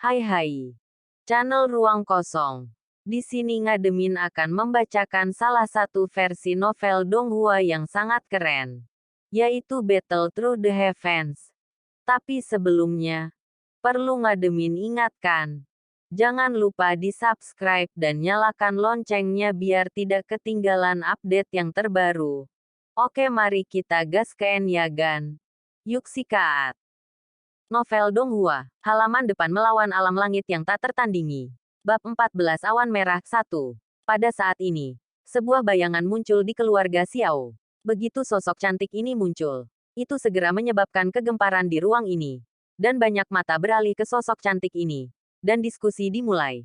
Hai hai. Channel Ruang Kosong. Di sini Ngademin akan membacakan salah satu versi novel Donghua yang sangat keren, yaitu Battle Through the Heavens. Tapi sebelumnya, perlu Ngademin ingatkan, jangan lupa di-subscribe dan nyalakan loncengnya biar tidak ketinggalan update yang terbaru. Oke, mari kita gaskeun ya gan. Yuk sikaat. Novel Donghua, halaman depan melawan alam langit yang tak tertandingi. Bab 14 Awan Merah 1. Pada saat ini, sebuah bayangan muncul di keluarga Xiao. Begitu sosok cantik ini muncul, itu segera menyebabkan kegemparan di ruang ini. Dan banyak mata beralih ke sosok cantik ini. Dan diskusi dimulai.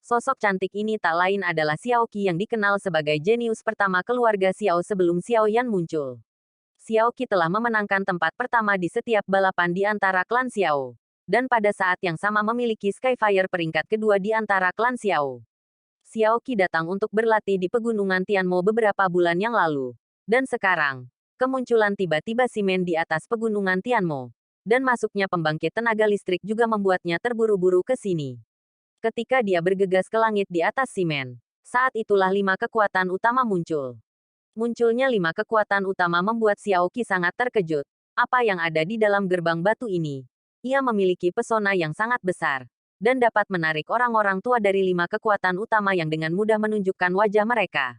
Sosok cantik ini tak lain adalah Xiao Qi yang dikenal sebagai jenius pertama keluarga Xiao sebelum Xiao Yan muncul. Xiao Qi telah memenangkan tempat pertama di setiap balapan di antara klan Xiao. Dan pada saat yang sama memiliki Skyfire peringkat kedua di antara klan Xiao. Xiao Qi datang untuk berlatih di pegunungan Tianmo beberapa bulan yang lalu. Dan sekarang, kemunculan tiba-tiba Simen di atas pegunungan Tianmo. Dan masuknya pembangkit tenaga listrik juga membuatnya terburu-buru ke sini. Ketika dia bergegas ke langit di atas Simen, saat itulah 5 kekuatan utama muncul. Munculnya 5 kekuatan utama membuat Xiao Qi sangat terkejut. Apa yang ada di dalam gerbang batu ini? Ia memiliki pesona yang sangat besar, dan dapat menarik orang-orang tua dari 5 kekuatan utama yang dengan mudah menunjukkan wajah mereka.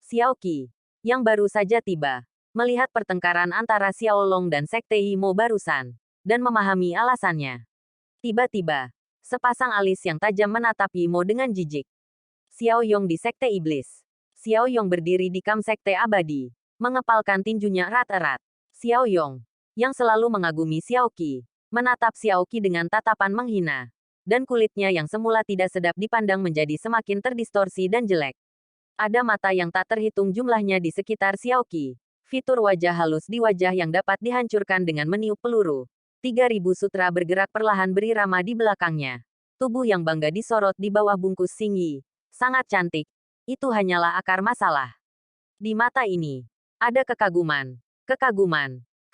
Xiao Qi, yang baru saja tiba, melihat pertengkaran antara Xiao Long dan Sekte Himo barusan, dan memahami alasannya. Tiba-tiba, sepasang alis yang tajam menatap Himo dengan jijik. Xiao Yong di Sekte Iblis. Xiao Yong berdiri di kam sekte abadi, mengepalkan tinjunya erat-erat. Xiao Yong, yang selalu mengagumi Xiao Qi, menatap Xiao Qi dengan tatapan menghina. Dan kulitnya yang semula tidak sedap dipandang menjadi semakin terdistorsi dan jelek. Ada mata yang tak terhitung jumlahnya di sekitar Xiao Qi. Fitur wajah halus di wajah yang dapat dihancurkan dengan meniup peluru. 3000 sutra bergerak perlahan berirama di belakangnya. Tubuh yang bangga disorot di bawah bungkus Xingyi. Sangat cantik. Itu hanyalah akar masalah. Di mata ini, ada kekaguman,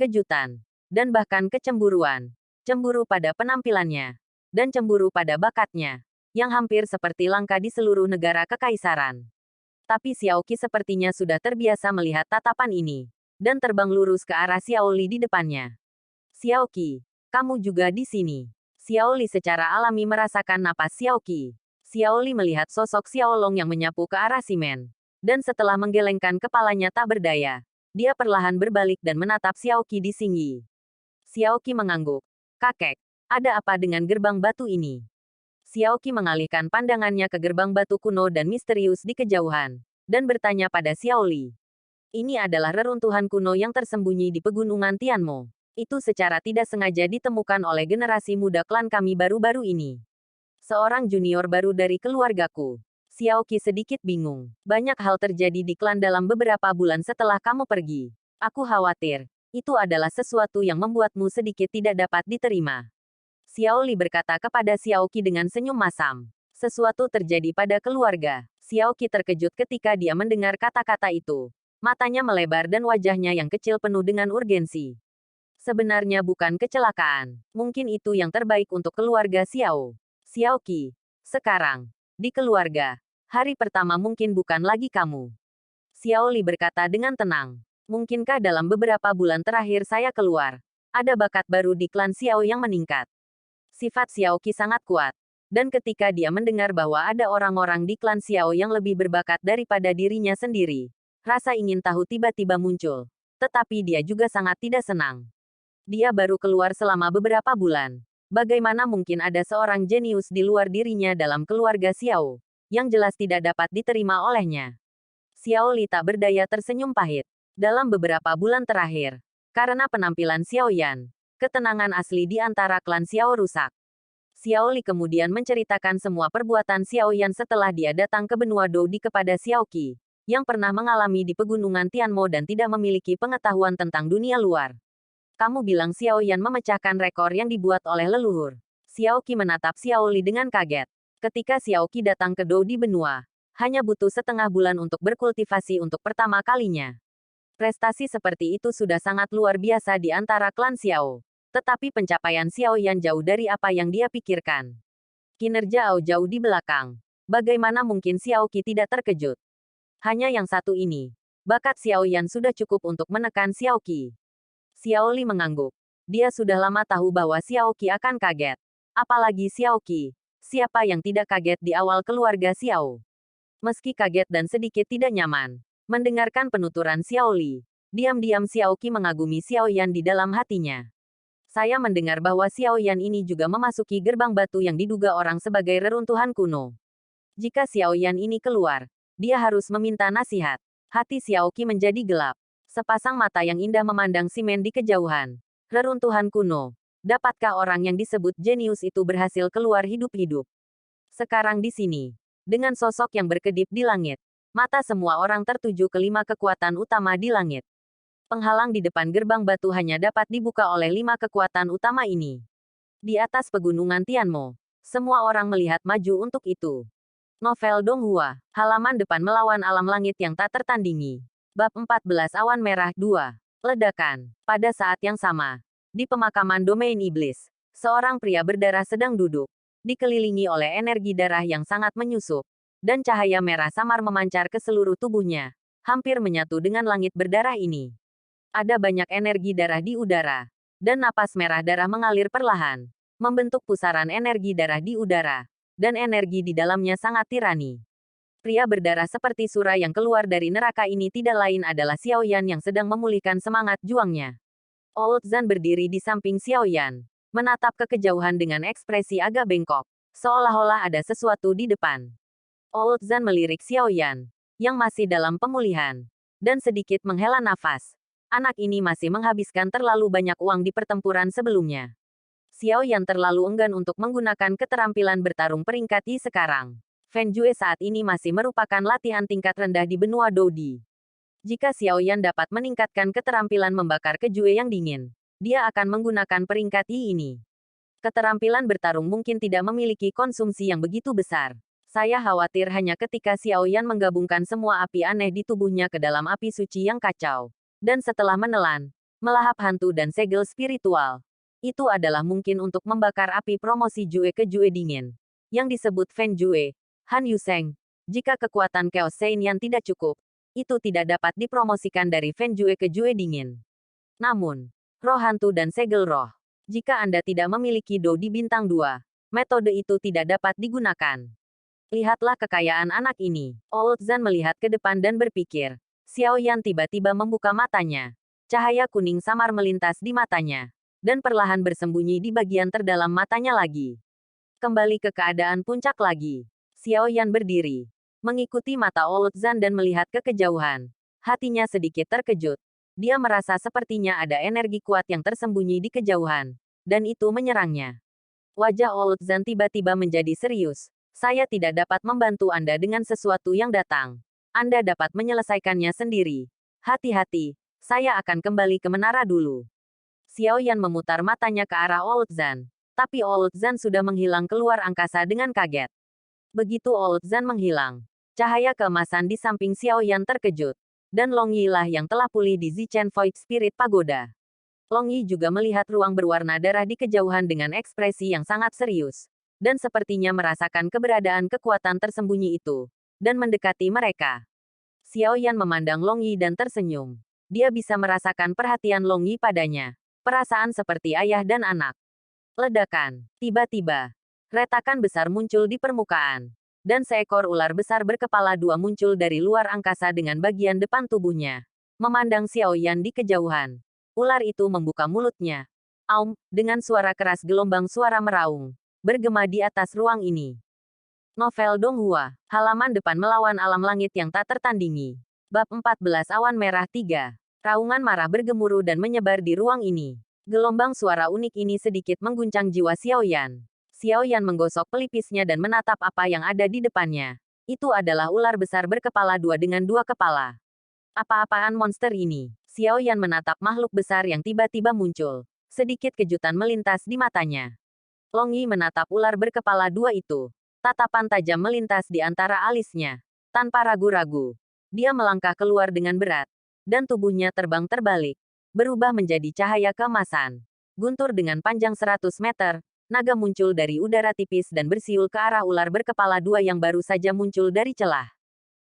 kejutan, dan bahkan kecemburuan. Cemburu pada penampilannya, dan cemburu pada bakatnya, yang hampir seperti langka di seluruh negara kekaisaran. Tapi Xiao Qi sepertinya sudah terbiasa melihat tatapan ini, dan terbang lurus ke arah Xiao Li di depannya. Xiao Qi, kamu juga di sini. Xiao Li secara alami merasakan napas Xiao Qi. Xiao Li melihat sosok Xiao Long yang menyapu ke arah Simen. Dan setelah menggelengkan kepalanya tak berdaya, dia perlahan berbalik dan menatap Xiao Qi di Xingyi. Xiao Qi mengangguk. Kakek, ada apa dengan gerbang batu ini? Xiao Qi mengalihkan pandangannya ke gerbang batu kuno dan misterius di kejauhan, dan bertanya pada Xiao Li. Ini adalah reruntuhan kuno yang tersembunyi di pegunungan Tianmo. Itu secara tidak sengaja ditemukan oleh generasi muda klan kami baru-baru ini. Seorang junior baru dari keluargaku. Xiao Qi sedikit bingung. Banyak hal terjadi di klan dalam beberapa bulan setelah kamu pergi. Aku khawatir, itu adalah sesuatu yang membuatmu sedikit tidak dapat diterima. Xiao Li berkata kepada Xiao Qi dengan senyum masam. Sesuatu terjadi pada keluarga. Xiao Qi terkejut ketika dia mendengar kata-kata itu. Matanya melebar dan wajahnya yang kecil penuh dengan urgensi. Sebenarnya bukan kecelakaan. Mungkin itu yang terbaik untuk keluarga Xiao. Xiao Qi, sekarang, di keluarga, hari pertama mungkin bukan lagi kamu. Xiao Li berkata dengan tenang. Mungkinkah dalam beberapa bulan terakhir saya keluar? Ada bakat baru di klan Xiao yang meningkat. Sifat Xiao Qi sangat kuat. Dan ketika dia mendengar bahwa ada orang-orang di klan Xiao yang lebih berbakat daripada dirinya sendiri, rasa ingin tahu tiba-tiba muncul. Tetapi dia juga sangat tidak senang. Dia baru keluar selama beberapa bulan. Bagaimana mungkin ada seorang jenius di luar dirinya dalam keluarga Xiao, yang jelas tidak dapat diterima olehnya. Xiao Li tak berdaya tersenyum pahit. Dalam beberapa bulan terakhir, karena penampilan Xiao Yan, ketenangan asli di antara klan Xiao rusak. Xiao Li kemudian menceritakan semua perbuatan Xiao Yan setelah dia datang ke benua Doudi kepada Xiao Qi, yang pernah mengalami di pegunungan Tianmo dan tidak memiliki pengetahuan tentang dunia luar. Kamu bilang Xiao Yan memecahkan rekor yang dibuat oleh leluhur. Xiao Qi menatap Xiao Li dengan kaget. Ketika Xiao Qi datang ke Doudi benua, hanya butuh setengah bulan untuk berkultivasi untuk pertama kalinya. Prestasi seperti itu sudah sangat luar biasa di antara klan Xiao. Tetapi pencapaian Xiao Yan jauh dari apa yang dia pikirkan. Kinerja Ao jauh di belakang. Bagaimana mungkin Xiao Qi tidak terkejut? Hanya yang satu ini. Bakat Xiao Yan sudah cukup untuk menekan Xiao Qi. Xiao Li mengangguk. Dia sudah lama tahu bahwa Xiao Qi akan kaget. Apalagi Xiao Qi. Siapa yang tidak kaget di awal keluarga Xiao? Meski kaget dan sedikit tidak nyaman mendengarkan penuturan Xiao Li, diam-diam Xiao Qi mengagumi Xiao Yan di dalam hatinya. Saya mendengar bahwa Xiao Yan ini juga memasuki gerbang batu yang diduga orang sebagai reruntuhan kuno. Jika Xiao Yan ini keluar, dia harus meminta nasihat. Hati Xiao Qi menjadi gelap. Sepasang mata yang indah memandang Simen di kejauhan. Reruntuhan kuno. Dapatkah orang yang disebut jenius itu berhasil keluar hidup-hidup? Sekarang di sini, dengan sosok yang berkedip di langit, mata semua orang tertuju ke 5 kekuatan utama di langit. Penghalang di depan gerbang batu hanya dapat dibuka oleh 5 kekuatan utama ini. Di atas pegunungan Tianmo, semua orang melihat maju untuk itu. Novel Donghua, halaman depan melawan alam langit yang tak tertandingi. Bab 14 Awan Merah 2. Ledakan. Pada saat yang sama, di pemakaman domain iblis, seorang pria berdarah sedang duduk, dikelilingi oleh energi darah yang sangat menyusup, dan cahaya merah samar memancar ke seluruh tubuhnya, hampir menyatu dengan langit berdarah ini. Ada banyak energi darah di udara, dan napas merah darah mengalir perlahan, membentuk pusaran energi darah di udara, dan energi di dalamnya sangat tirani. Pria berdarah seperti Sura yang keluar dari neraka ini tidak lain adalah Xiao Yan yang sedang memulihkan semangat juangnya. Old Zan berdiri di samping Xiao Yan, menatap ke kejauhan dengan ekspresi agak bengkok, seolah-olah ada sesuatu di depan. Old Zan melirik Xiao Yan, yang masih dalam pemulihan, dan sedikit menghela nafas. Anak ini masih menghabiskan terlalu banyak uang di pertempuran sebelumnya. Xiao Yan terlalu enggan untuk menggunakan keterampilan bertarung peringkat I sekarang. Fen Jue saat ini masih merupakan latihan tingkat rendah di benua Doudi. Jika Xiao Yan dapat meningkatkan keterampilan membakar kejue yang dingin, dia akan menggunakan peringkat I ini. Keterampilan bertarung mungkin tidak memiliki konsumsi yang begitu besar. Saya khawatir hanya ketika Xiao Yan menggabungkan semua api aneh di tubuhnya ke dalam api suci yang kacau. Dan setelah menelan, melahap hantu dan segel spiritual. Itu adalah mungkin untuk membakar api promosi Jue ke Jue dingin. Yang disebut Fen Jue, Han Yuseng. Jika kekuatan Chaos Sein Yan tidak cukup, itu tidak dapat dipromosikan dari Fen Jue ke Jue dingin. Namun, roh hantu dan segel roh. Jika Anda tidak memiliki Do di bintang 2, metode itu tidak dapat digunakan. Lihatlah kekayaan anak ini. Old Zan melihat ke depan dan berpikir. Xiao Yan tiba-tiba membuka matanya. Cahaya kuning samar melintas di matanya, dan perlahan bersembunyi di bagian terdalam matanya lagi. Kembali ke keadaan puncak lagi. Xiao Yan berdiri, mengikuti mata Old Zan dan melihat ke kejauhan. Hatinya sedikit terkejut. Dia merasa sepertinya ada energi kuat yang tersembunyi di kejauhan, dan itu menyerangnya. Wajah Old Zan tiba-tiba menjadi serius. Saya tidak dapat membantu Anda dengan sesuatu yang datang. Anda dapat menyelesaikannya sendiri. Hati-hati, saya akan kembali ke menara dulu. Xiao Yan memutar matanya ke arah Old Zan. Tapi Old Zan sudah menghilang keluar angkasa dengan kaget. Begitu Old Zan menghilang, cahaya keemasan di samping Xiao Yan terkejut. Dan Long Yi lah yang telah pulih di Zichen Void Spirit Pagoda. Long Yi juga melihat ruang berwarna darah di kejauhan dengan ekspresi yang sangat serius. Dan sepertinya merasakan keberadaan kekuatan tersembunyi itu. Dan mendekati mereka. Xiao Yan memandang Long Yi dan tersenyum. Dia bisa merasakan perhatian Long Yi padanya. Perasaan seperti ayah dan anak. Ledakan. Tiba-tiba, retakan besar muncul di permukaan. Dan seekor ular besar berkepala 2 muncul dari luar angkasa dengan bagian depan tubuhnya. Memandang Xiao Yan di kejauhan. Ular itu membuka mulutnya. Aum, dengan suara keras gelombang suara meraung. Bergema di atas ruang ini. Novel Donghua, halaman depan melawan alam langit yang tak tertandingi. Bab 14 Awan Merah 3. Raungan marah bergemuruh dan menyebar di ruang ini. Gelombang suara unik ini sedikit mengguncang jiwa Xiao Yan. Xiao Yan menggosok pelipisnya dan menatap apa yang ada di depannya. Itu adalah ular besar berkepala 2 dengan 2 kepala. Apa-apaan monster ini? Xiao Yan menatap makhluk besar yang tiba-tiba muncul. Sedikit kejutan melintas di matanya. Long Yi menatap ular berkepala 2 itu. Tatapan tajam melintas di antara alisnya. Tanpa ragu-ragu, dia melangkah keluar dengan berat. Dan tubuhnya terbang terbalik. Berubah menjadi cahaya keemasan. Guntur dengan panjang 100 meter, naga muncul dari udara tipis dan bersiul ke arah ular berkepala dua yang baru saja muncul dari celah.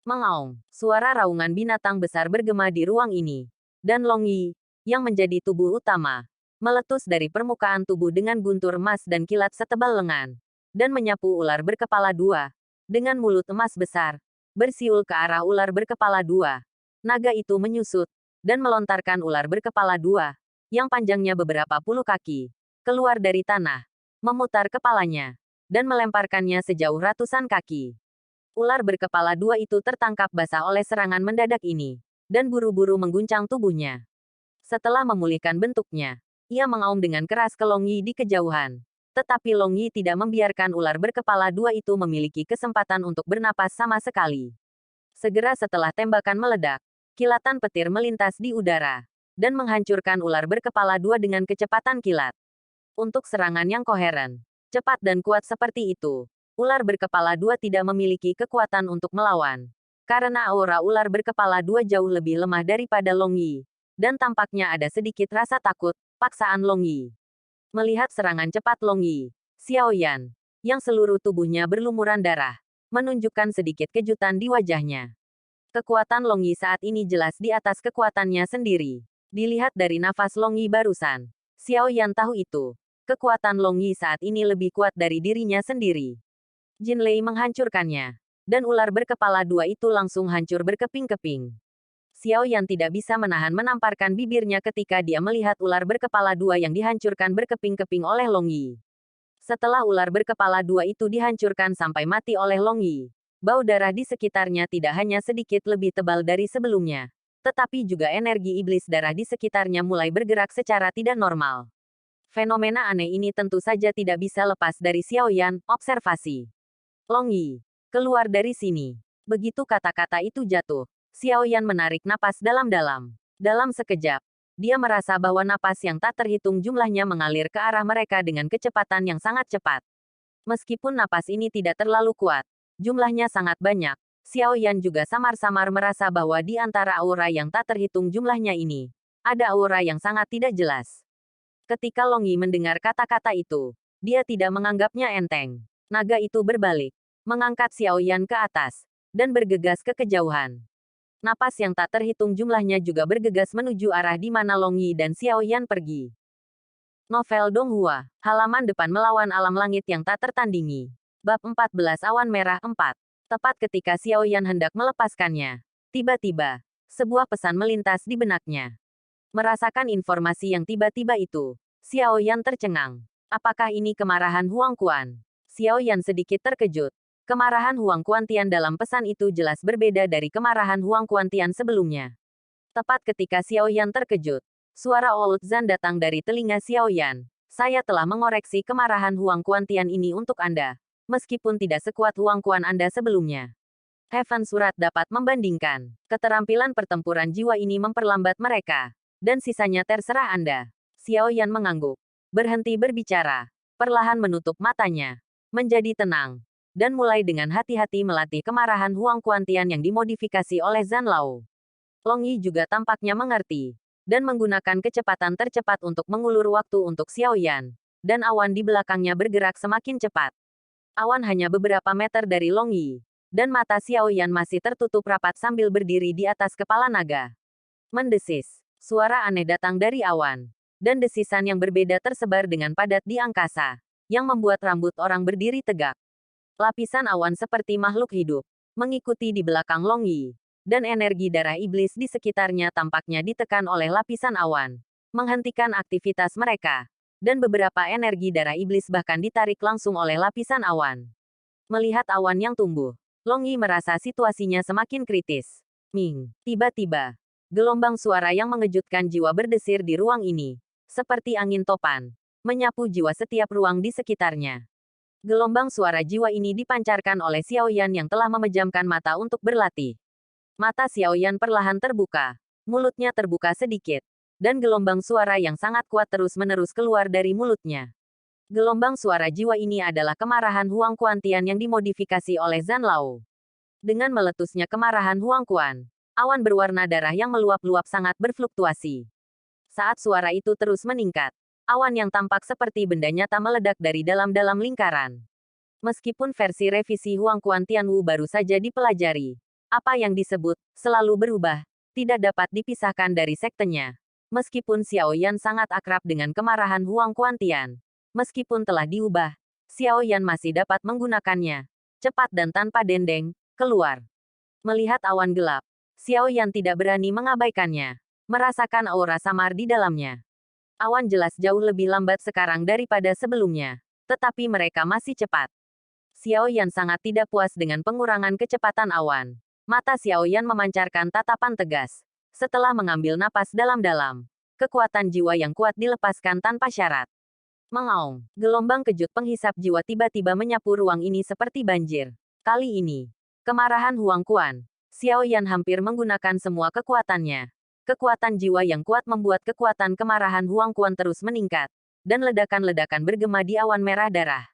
Mengaung, suara raungan binatang besar bergema di ruang ini. Dan Long Yi, yang menjadi tubuh utama, meletus dari permukaan tubuh dengan guntur emas dan kilat setebal lengan. Dan menyapu ular berkepala dua. Dengan mulut emas besar, bersiul ke arah ular berkepala dua. Naga itu menyusut, dan melontarkan ular berkepala dua, yang panjangnya beberapa puluh kaki, keluar dari tanah, memutar kepalanya, dan melemparkannya sejauh ratusan kaki. Ular berkepala dua itu tertangkap basah oleh serangan mendadak ini, dan buru-buru mengguncang tubuhnya. Setelah memulihkan bentuknya, ia mengaum dengan keras ke Long Yi di kejauhan. Tetapi Long Yi tidak membiarkan ular berkepala dua itu memiliki kesempatan untuk bernapas sama sekali. Segera setelah tembakan meledak, kilatan petir melintas di udara, dan menghancurkan ular berkepala dua dengan kecepatan kilat. Untuk serangan yang koheren, cepat dan kuat seperti itu, ular berkepala dua tidak memiliki kekuatan untuk melawan. Karena aura ular berkepala dua jauh lebih lemah daripada Long Yi, dan tampaknya ada sedikit rasa takut, paksaan Long Yi. Melihat serangan cepat Long Yi, Xiao Yan, yang seluruh tubuhnya berlumuran darah, menunjukkan sedikit kejutan di wajahnya. Kekuatan Long Yi saat ini jelas di atas kekuatannya sendiri. Dilihat dari nafas Long Yi barusan, Xiao Yan tahu itu. Kekuatan Long Yi saat ini lebih kuat dari dirinya sendiri. Jin Lei menghancurkannya, dan ular berkepala dua itu langsung hancur berkeping-keping. Xiao Yan tidak bisa menahan menamparkan bibirnya ketika dia melihat ular berkepala dua yang dihancurkan berkeping-keping oleh Long Yi. Setelah ular berkepala dua itu dihancurkan sampai mati oleh Long Yi, bau darah di sekitarnya tidak hanya sedikit lebih tebal dari sebelumnya, tetapi juga energi iblis darah di sekitarnya mulai bergerak secara tidak normal. Fenomena aneh ini tentu saja tidak bisa lepas dari Xiao Yan, observasi. Long Yi, keluar dari sini. Begitu kata-kata itu jatuh, Xiao Yan menarik napas dalam-dalam. Dalam sekejap, dia merasa bahwa napas yang tak terhitung jumlahnya mengalir ke arah mereka dengan kecepatan yang sangat cepat. Meskipun napas ini tidak terlalu kuat, jumlahnya sangat banyak, Xiao Yan juga samar-samar merasa bahwa di antara aura yang tak terhitung jumlahnya ini, ada aura yang sangat tidak jelas. Ketika Long Yi mendengar kata-kata itu, dia tidak menganggapnya enteng. Naga itu berbalik, mengangkat Xiao Yan ke atas, dan bergegas ke kejauhan. Napas yang tak terhitung jumlahnya juga bergegas menuju arah di mana Long Yi dan Xiao Yan pergi. Novel Donghua, halaman depan melawan alam langit yang tak tertandingi. Bab 14 Awan Merah 4. Tepat ketika Xiao Yan hendak melepaskannya, tiba-tiba, sebuah pesan melintas di benaknya. Merasakan informasi yang tiba-tiba itu, Xiao Yan tercengang. Apakah ini kemarahan Huang Quan? Xiao Yan sedikit terkejut. Kemarahan Huang Quantian dalam pesan itu jelas berbeda dari kemarahan Huang Quantian sebelumnya. Tepat ketika Xiao Yan terkejut, suara Old Zan datang dari telinga Xiao Yan. Saya telah mengoreksi kemarahan Huang Quantian ini untuk Anda, meskipun tidak sekuat Huang Quan Anda sebelumnya. Heaven Surat dapat membandingkan. Keterampilan pertempuran jiwa ini memperlambat mereka, dan sisanya terserah Anda. Xiao Yan mengangguk, berhenti berbicara, perlahan menutup matanya, menjadi tenang, dan mulai dengan hati-hati melatih kemarahan Huang Quantian yang dimodifikasi oleh Zhan Lao. Long Yi juga tampaknya mengerti, dan menggunakan kecepatan tercepat untuk mengulur waktu untuk Xiao Yan, dan awan di belakangnya bergerak semakin cepat. Awan hanya beberapa meter dari Long Yi, dan mata Xiao Yan masih tertutup rapat sambil berdiri di atas kepala naga. Mendesis, suara aneh datang dari awan, dan desisan yang berbeda tersebar dengan padat di angkasa, yang membuat rambut orang berdiri tegak. Lapisan awan seperti makhluk hidup, mengikuti di belakang Long Yi, dan energi darah iblis di sekitarnya tampaknya ditekan oleh lapisan awan, menghentikan aktivitas mereka, dan beberapa energi darah iblis bahkan ditarik langsung oleh lapisan awan. Melihat awan yang tumbuh, Long Yi merasa situasinya semakin kritis. Ming, tiba-tiba, gelombang suara yang mengejutkan jiwa berdesir di ruang ini, seperti angin topan, menyapu jiwa setiap ruang di sekitarnya. Gelombang suara jiwa ini dipancarkan oleh Xiao Yan yang telah memejamkan mata untuk berlatih. Mata Xiao Yan perlahan terbuka, mulutnya terbuka sedikit, dan gelombang suara yang sangat kuat terus-menerus keluar dari mulutnya. Gelombang suara jiwa ini adalah kemarahan Huang Quantian yang dimodifikasi oleh Zhan Lao. Dengan meletusnya kemarahan Huang Quan, awan berwarna darah yang meluap-luap sangat berfluktuasi. Saat suara itu terus meningkat, Awan yang tampak seperti benda nyata meledak dari dalam-dalam lingkaran. Meskipun versi revisi Huangquan Tianwu baru saja dipelajari, apa yang disebut selalu berubah tidak dapat dipisahkan dari sektenya. Meskipun Xiao Yan sangat akrab dengan kemarahan Huangquan Tian, meskipun telah diubah, Xiao Yan masih dapat menggunakannya. Cepat dan tanpa dendeng, keluar. Melihat awan gelap, Xiao Yan tidak berani mengabaikannya. Merasakan aura samar di dalamnya. Awan jelas jauh lebih lambat sekarang daripada sebelumnya. Tetapi mereka masih cepat. Xiao Yan sangat tidak puas dengan pengurangan kecepatan awan. Mata Xiao Yan memancarkan tatapan tegas. Setelah mengambil napas dalam-dalam, kekuatan jiwa yang kuat dilepaskan tanpa syarat. Mengaung, gelombang kejut penghisap jiwa tiba-tiba menyapu ruang ini seperti banjir. Kali ini, kemarahan Huangquan. Xiao Yan hampir menggunakan semua kekuatannya. Kekuatan jiwa yang kuat membuat kekuatan kemarahan Huangquan terus meningkat, dan ledakan-ledakan bergema di awan merah darah.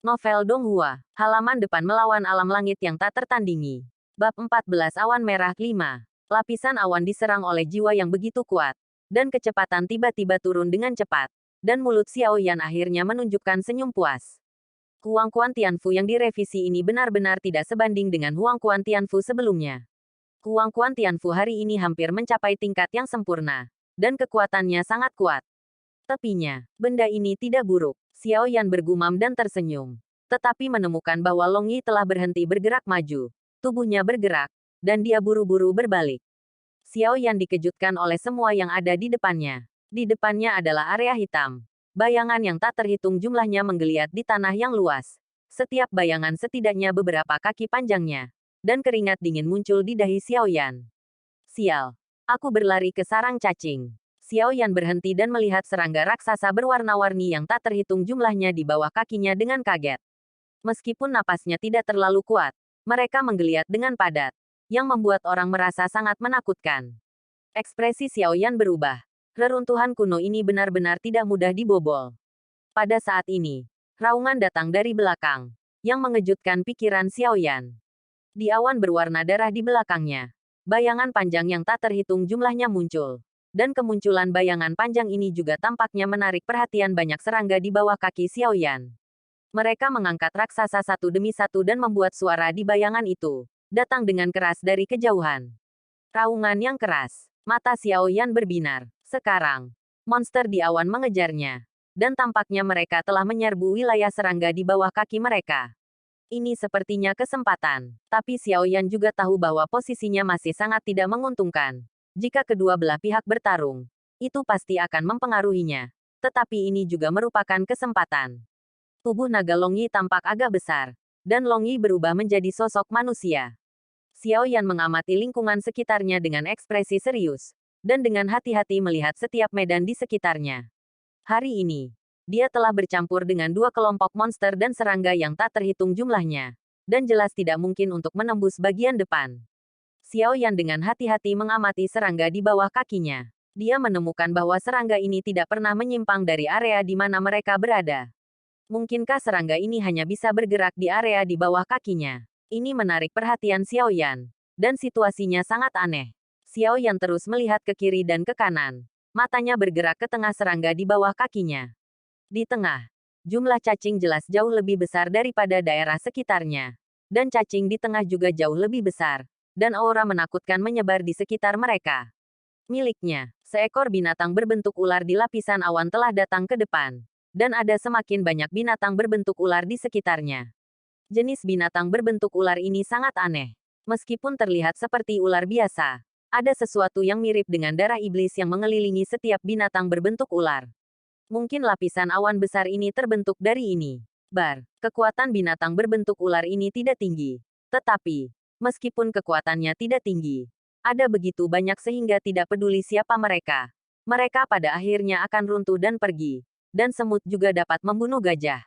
Novel Donghua, halaman depan melawan alam langit yang tak tertandingi. Bab 14 Awan Merah 5. Lapisan awan diserang oleh jiwa yang begitu kuat, dan kecepatan tiba-tiba turun dengan cepat, dan mulut Xiao Yan akhirnya menunjukkan senyum puas. Huangquan Tianfu yang direvisi ini benar-benar tidak sebanding dengan Huangquan Tianfu sebelumnya. Huangquan Tianfu hari ini hampir mencapai tingkat yang sempurna, dan kekuatannya sangat kuat. Tepinya, benda ini tidak buruk. Xiao Yan bergumam dan tersenyum. Tetapi menemukan bahwa Long Yi telah berhenti bergerak maju. Tubuhnya bergerak, dan dia buru-buru berbalik. Xiao Yan dikejutkan oleh semua yang ada di depannya. Di depannya adalah area hitam. Bayangan yang tak terhitung jumlahnya menggeliat di tanah yang luas. Setiap bayangan setidaknya beberapa kaki panjangnya. Dan keringat dingin muncul di dahi Xiao Yan. Sial. Aku berlari ke sarang cacing. Xiao Yan berhenti dan melihat serangga raksasa berwarna-warni yang tak terhitung jumlahnya di bawah kakinya dengan kaget. Meskipun napasnya tidak terlalu kuat, mereka menggeliat dengan padat, yang membuat orang merasa sangat menakutkan. Ekspresi Xiao Yan berubah. Reruntuhan kuno ini benar-benar tidak mudah dibobol. Pada saat ini, raungan datang dari belakang, yang mengejutkan pikiran Xiao Yan. Di awan berwarna darah di belakangnya, bayangan panjang yang tak terhitung jumlahnya muncul. Dan kemunculan bayangan panjang ini juga tampaknya menarik perhatian banyak serangga di bawah kaki Xiao Yan. Mereka mengangkat raksasa satu demi satu dan membuat suara di bayangan itu, datang dengan keras dari kejauhan. Raungan yang keras, mata Xiao Yan berbinar. Sekarang, monster di awan mengejarnya. Dan tampaknya mereka telah menyerbu wilayah serangga di bawah kaki mereka. Ini sepertinya kesempatan, tapi Xiao Yan juga tahu bahwa posisinya masih sangat tidak menguntungkan. Jika kedua belah pihak bertarung, itu pasti akan mempengaruhinya. Tetapi ini juga merupakan kesempatan. Tubuh naga Long Yi tampak agak besar, dan Long Yi berubah menjadi sosok manusia. Xiao Yan mengamati lingkungan sekitarnya dengan ekspresi serius, dan dengan hati-hati melihat setiap medan di sekitarnya. Hari ini, dia telah bercampur dengan dua kelompok monster dan serangga yang tak terhitung jumlahnya, dan jelas tidak mungkin untuk menembus bagian depan. Xiao Yan dengan hati-hati mengamati serangga di bawah kakinya. Dia menemukan bahwa serangga ini tidak pernah menyimpang dari area di mana mereka berada. Mungkinkah serangga ini hanya bisa bergerak di area di bawah kakinya? Ini menarik perhatian Xiao Yan, dan situasinya sangat aneh. Xiao Yan terus melihat ke kiri dan ke kanan. Matanya bergerak ke tengah serangga di bawah kakinya. Di tengah, jumlah cacing jelas jauh lebih besar daripada daerah sekitarnya. Dan cacing di tengah juga jauh lebih besar. Dan aura menakutkan menyebar di sekitar mereka. Miliknya, seekor binatang berbentuk ular di lapisan awan telah datang ke depan. Dan ada semakin banyak binatang berbentuk ular di sekitarnya. Jenis binatang berbentuk ular ini sangat aneh. Meskipun terlihat seperti ular biasa, ada sesuatu yang mirip dengan darah iblis yang mengelilingi setiap binatang berbentuk ular. Mungkin lapisan awan besar ini terbentuk dari ini. Kekuatan binatang berbentuk ular ini tidak tinggi. Tetapi, meskipun kekuatannya tidak tinggi, ada begitu banyak sehingga tidak peduli siapa mereka. Mereka pada akhirnya akan runtuh dan pergi. Dan semut juga dapat membunuh gajah.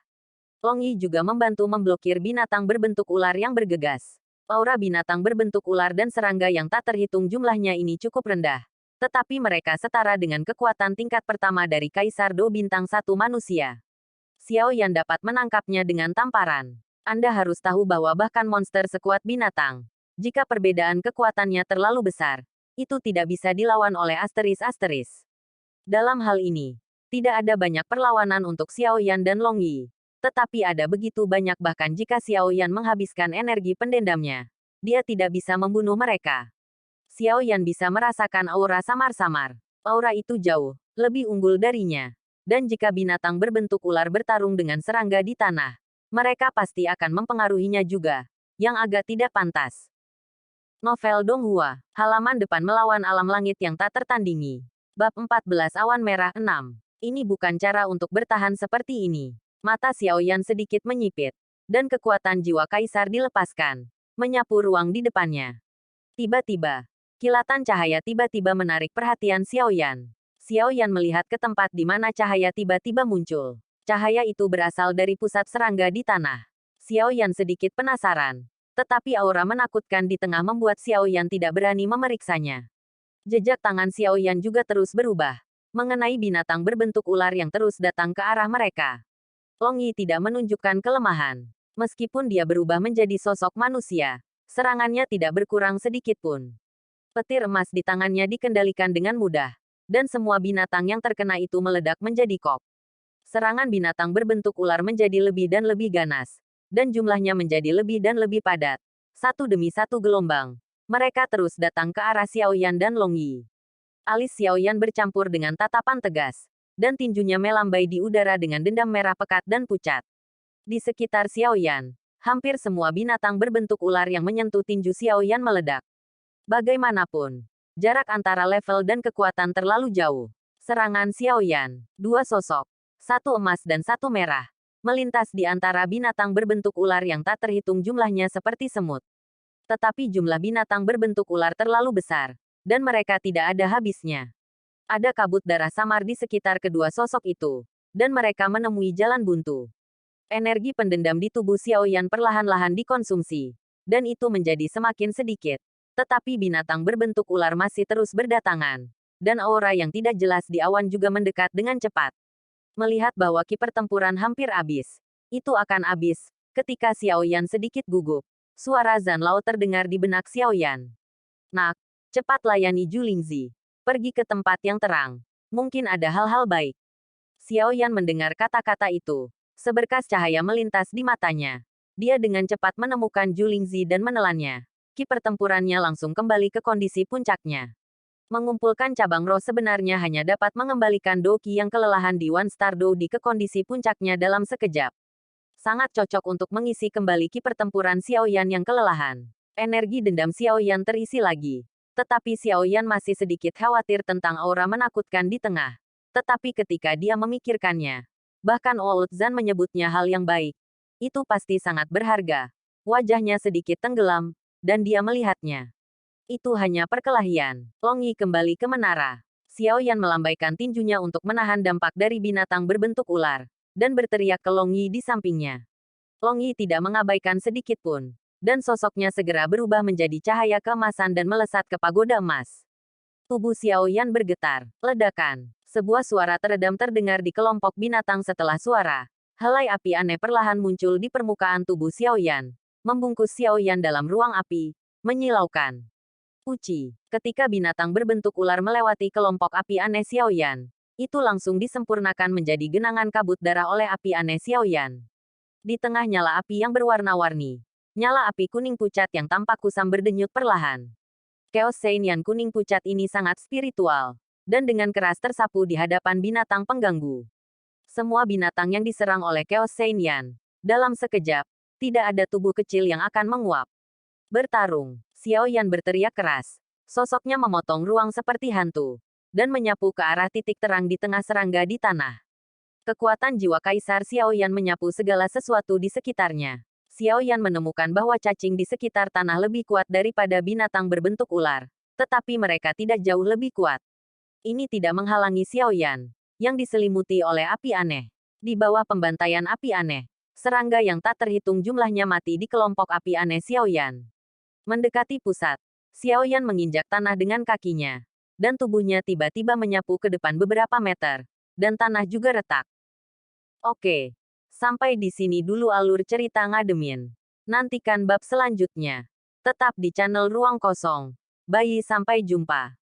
Long Yi juga membantu memblokir binatang berbentuk ular yang bergegas. Aura binatang berbentuk ular dan serangga yang tak terhitung jumlahnya ini cukup rendah. Tetapi mereka setara dengan kekuatan tingkat pertama dari Kaisar Do Bintang 1 manusia. Xiao Yan dapat menangkapnya dengan tamparan. Anda harus tahu bahwa bahkan monster sekuat binatang, jika perbedaan kekuatannya terlalu besar, itu tidak bisa dilawan oleh asteris-asteris. Dalam hal ini, Tidak ada banyak perlawanan untuk Xiao Yan dan Long Yi. Tetapi ada begitu banyak bahkan jika Xiao Yan menghabiskan energi pendendamnya. Dia tidak bisa membunuh mereka. Xiao Yan bisa merasakan aura samar-samar. Aura itu jauh lebih unggul darinya. Dan jika binatang berbentuk ular bertarung dengan serangga di tanah, mereka pasti akan mempengaruhinya juga. Yang agak tidak pantas. Novel Donghua, halaman depan melawan alam langit yang tak tertandingi. Bab 14 Awan Merah 6. Ini bukan cara untuk bertahan seperti ini. Mata Xiao Yan sedikit menyipit. Dan kekuatan jiwa kaisar dilepaskan. Menyapu ruang di depannya. Tiba-tiba, kilatan cahaya tiba-tiba menarik perhatian Xiao Yan. Xiao Yan melihat ke tempat di mana cahaya tiba-tiba muncul. Cahaya itu berasal dari pusat serangga di tanah. Xiao Yan sedikit penasaran. Tetapi aura menakutkan di tengah membuat Xiao Yan tidak berani memeriksanya. Jejak tangan Xiao Yan juga terus berubah. Mengenai binatang berbentuk ular yang terus datang ke arah mereka. Long Yi tidak menunjukkan kelemahan. Meskipun dia berubah menjadi sosok manusia, serangannya tidak berkurang sedikit pun. Petir emas di tangannya dikendalikan dengan mudah. Dan semua binatang yang terkena itu meledak menjadi kop. Serangan binatang berbentuk ular menjadi lebih dan lebih ganas. Dan jumlahnya menjadi lebih dan lebih padat. Satu demi satu gelombang. Mereka terus datang ke arah Xiao Yan dan Long Yi. Alis Xiao Yan bercampur dengan tatapan tegas. Dan tinjunya melambai di udara dengan dendam merah pekat dan pucat. Di sekitar Xiao Yan, hampir semua binatang berbentuk ular yang menyentuh tinju Xiao Yan meledak. Bagaimanapun, jarak antara level dan kekuatan terlalu jauh. Serangan Xiao Yan, dua sosok, satu emas dan satu merah, melintas di antara binatang berbentuk ular yang tak terhitung jumlahnya seperti semut. Tetapi jumlah binatang berbentuk ular terlalu besar. Dan mereka tidak ada habisnya. Ada kabut darah samar di sekitar kedua sosok itu. Dan mereka menemui jalan buntu. Energi pendendam di tubuh Xiao Yan perlahan-lahan dikonsumsi. Dan itu menjadi semakin sedikit. Tetapi binatang berbentuk ular masih terus berdatangan. Dan aura yang tidak jelas di awan juga mendekat dengan cepat. Melihat bahwa ki pertempuran hampir habis. Itu akan habis. Ketika Xiao Yan sedikit gugup. Suara Zhan Lao terdengar di benak Xiao Yan. Nak. Cepat layani Julingzi. Pergi ke tempat yang terang. Mungkin ada hal-hal baik. Xiao Yan mendengar kata-kata itu. Seberkas cahaya melintas di matanya. Dia dengan cepat menemukan Julingzi dan menelannya. Ki pertempurannya langsung kembali ke kondisi puncaknya. Mengumpulkan cabang roh sebenarnya hanya dapat mengembalikan Doki yang kelelahan di One Star Dodi ke kondisi puncaknya dalam sekejap. Sangat cocok untuk mengisi kembali ki pertempuran Xiao Yan yang kelelahan. Energi dendam Xiao Yan terisi lagi. Tetapi Xiao Yan masih sedikit khawatir tentang aura menakutkan di tengah. Tetapi ketika dia memikirkannya, bahkan Old Zhan menyebutnya hal yang baik. Itu pasti sangat berharga. Wajahnya sedikit tenggelam, dan dia melihatnya. Itu hanya perkelahian. Long Yi kembali ke menara. Xiao Yan melambaikan tinjunya untuk menahan dampak dari binatang berbentuk ular, dan berteriak ke Long Yi di sampingnya. Long Yi tidak mengabaikan sedikit pun. Dan sosoknya segera berubah menjadi cahaya keemasan dan melesat ke pagoda emas. Tubuh Xiao Yan bergetar. Ledakan. Sebuah suara teredam terdengar di kelompok binatang setelah suara. Helai api aneh perlahan muncul di permukaan tubuh Xiao Yan. Membungkus Xiao Yan dalam ruang api. Menyilaukan. Uci. Ketika binatang berbentuk ular melewati kelompok api aneh Xiao Yan, itu langsung disempurnakan menjadi genangan kabut darah oleh api aneh Xiao Yan. Di tengah nyala api yang berwarna-warni. Nyala api kuning pucat yang tampak kusam berdenyut perlahan. Chaos Seinian kuning pucat ini sangat spiritual. Dan dengan keras tersapu di hadapan binatang pengganggu. Semua binatang yang diserang oleh Chaos Seinian. Dalam sekejap, tidak ada tubuh kecil yang akan menguap. Bertarung. Xiao Yan berteriak keras. Sosoknya memotong ruang seperti hantu. Dan menyapu ke arah titik terang di tengah serangga di tanah. Kekuatan jiwa Kaisar Xiao Yan menyapu segala sesuatu di sekitarnya. Xiao Yan menemukan bahwa cacing di sekitar tanah lebih kuat daripada binatang berbentuk ular. Tetapi mereka tidak jauh lebih kuat. Ini tidak menghalangi Xiao Yan, yang diselimuti oleh api aneh. Di bawah pembantaian api aneh, serangga yang tak terhitung jumlahnya mati di kelompok api aneh Xiao Yan. Mendekati pusat, Xiao Yan menginjak tanah dengan kakinya. Dan tubuhnya tiba-tiba menyapu ke depan beberapa meter. Dan tanah juga retak. Oke. Sampai di sini dulu alur cerita Ngademin. Nantikan bab selanjutnya. Tetap di channel Ruang Kosong. Bye sampai jumpa.